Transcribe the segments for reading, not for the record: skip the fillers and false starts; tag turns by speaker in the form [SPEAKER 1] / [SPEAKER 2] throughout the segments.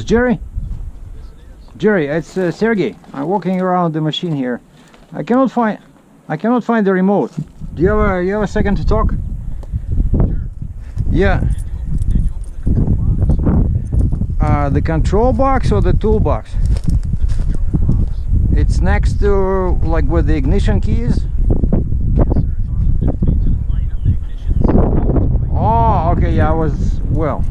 [SPEAKER 1] Jerry? Jerry, it's Sergey. I'm walking around the machine here. I cannot find the remote. Do you have a second to talk?
[SPEAKER 2] Sure.
[SPEAKER 1] Yeah.
[SPEAKER 2] Did you open the control box?
[SPEAKER 1] The control box or the toolbox?
[SPEAKER 2] The control box.
[SPEAKER 1] It's next to, like, with the ignition keys.
[SPEAKER 2] Yes, sir. It's on the feet to the light of the ignition.
[SPEAKER 1] Oh, okay. Yeah, I was well.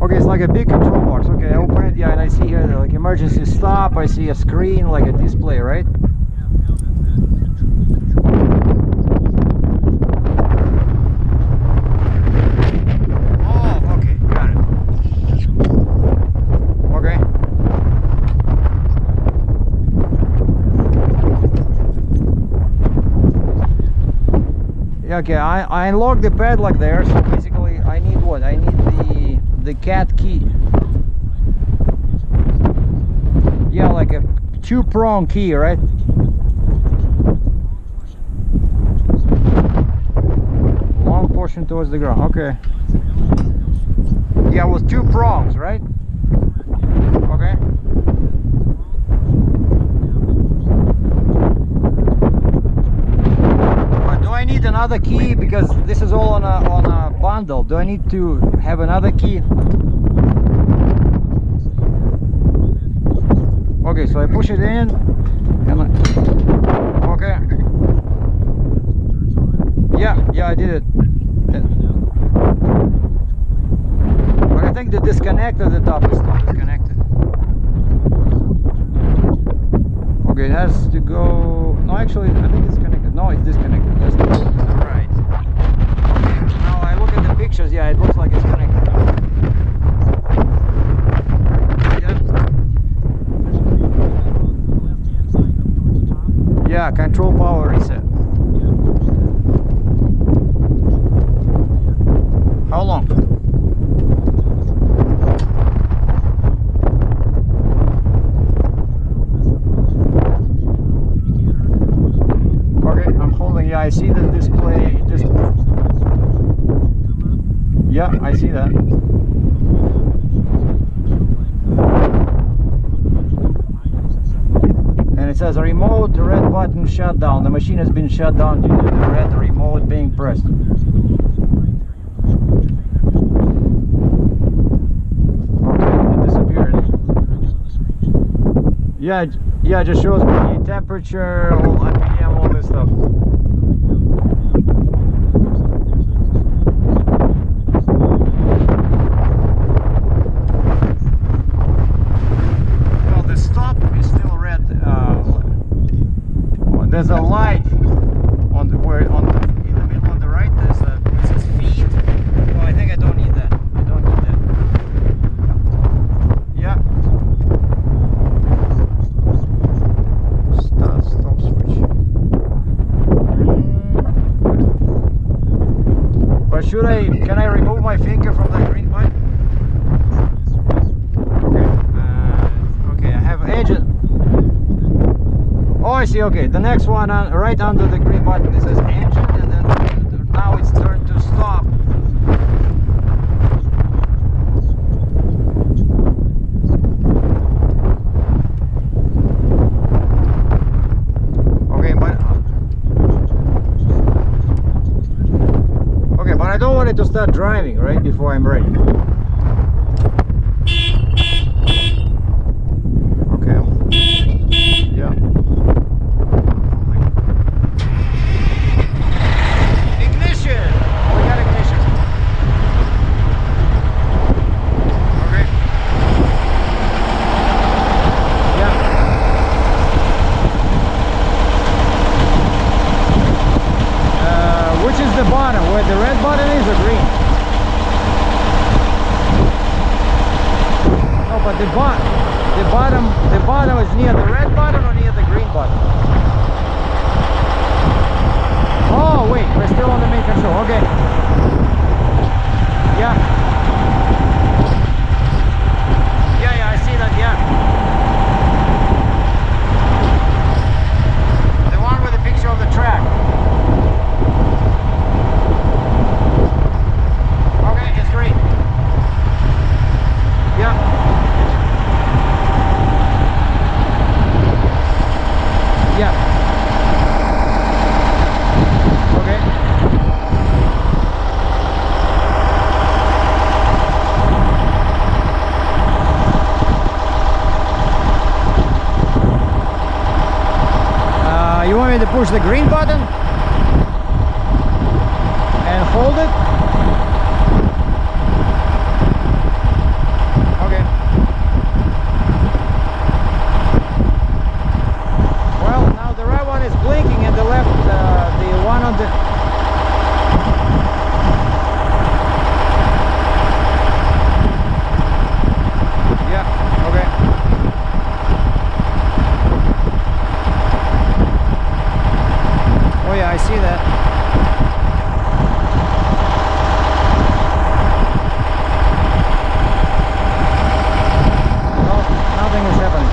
[SPEAKER 1] Okay, it's like a big control box. Okay, I open it. Yeah, and I see here like emergency stop. I see a screen, like a display, right? Oh, okay, got it. Okay. Yeah, okay, I unlocked the padlock there, so basically I need what? I need the cat key. Yeah, like a two-prong key, right? Long portion towards the ground. Okay. Yeah, with two prongs, right? Okay. But do I need another key, because this is all on a bundle? Do I need to have another key? Okay, so I push it in and okay. Yeah, I did it. But I think the disconnect at the top is not disconnected. Okay, it has to go. No, actually, I think it's connected. No, it's disconnected. It has to go to the right. Okay, now I look at the pictures. Yeah, it looks like it's connected. Yeah, control power reset. How long? Okay, I'm holding. Yeah, I see the display. Yeah, I see that. And it says remote red button shut down. The machine has been shut down due to the red remote being pressed. Okay, it disappeared. Yeah, it just shows me temperature, all RPM, all this stuff. There's a light on the in the middle on the right. There's a it says feed. Oh, I think I don't need that. I don't need that. Yeah. Stop switch. But can I remove my finger from the green button? Okay. Okay, I have agent. Oh, I see. Okay, the next one right under the green button, it says engine, and then now it's turned to stop. Okay, but I don't want it to start driving right before I'm ready. Okay. Yeah. The bottom, where the red button is, or green? No, but the bottom is near the red button or near the green button? Oh wait, we're still on the main control. Okay. Yeah. Yeah, I see that. Yeah. to push the green button and hold it. Okay. Well, now the right one is blinking and the left, the one on the... Yeah, okay. Oh yeah, I see that. No, nothing is happening.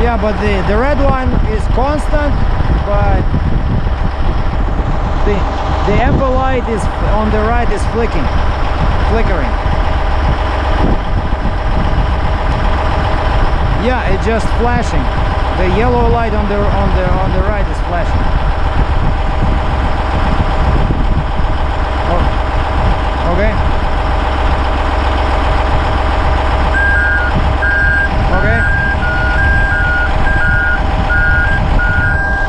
[SPEAKER 1] Yeah, but the red one is constant, but the amber light is on the right is flickering. Yeah, it's just flashing. The yellow light on the right is flashing. Oh, okay. Okay.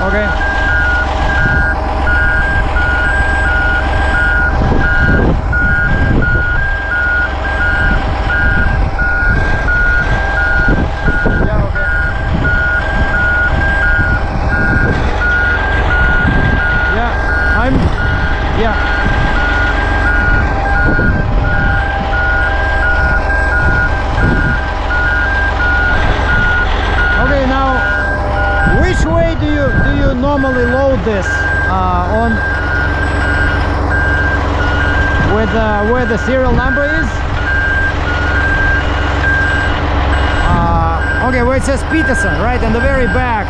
[SPEAKER 1] Okay. Yeah. Okay, now which way do you normally load this on with where the serial number is? Okay, where it says Peterson, right in the very back,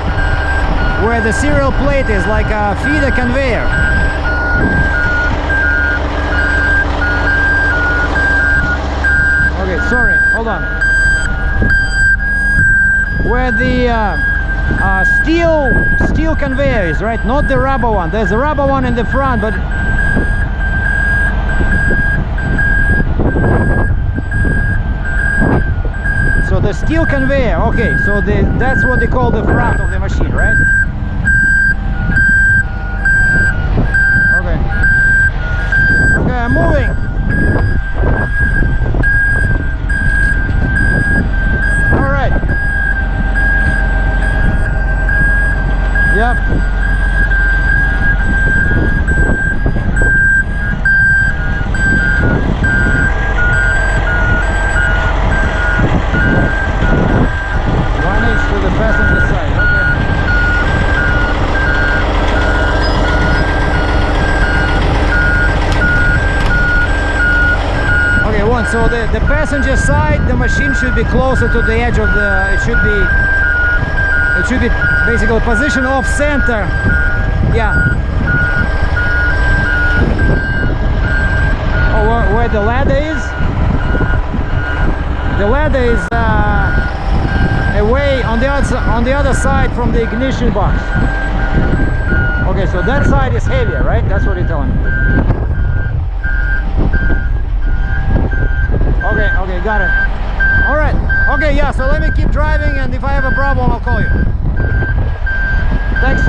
[SPEAKER 1] where the serial plate is, like a feeder conveyor. Okay, sorry, hold on. Where the steel conveyor is, right? Not the rubber one. There's a rubber one in the front, but so the steel conveyor. Okay, so that's what they call the front of the machine, right? Okay. Okay, I'm moving. All right. Yep. One inch to the passenger side. Okay. Okay, one. So the passenger side, the machine should be closer to the edge of the. It should be basically position off center. Yeah. Oh, where the ladder is? The ladder is away on the other side from the ignition box. Okay, so that side is heavier, right? That's what you're telling me. Okay, okay, got it. All right. Okay, yeah. So let me keep driving, and if I have a problem, I'll call you. Thanks.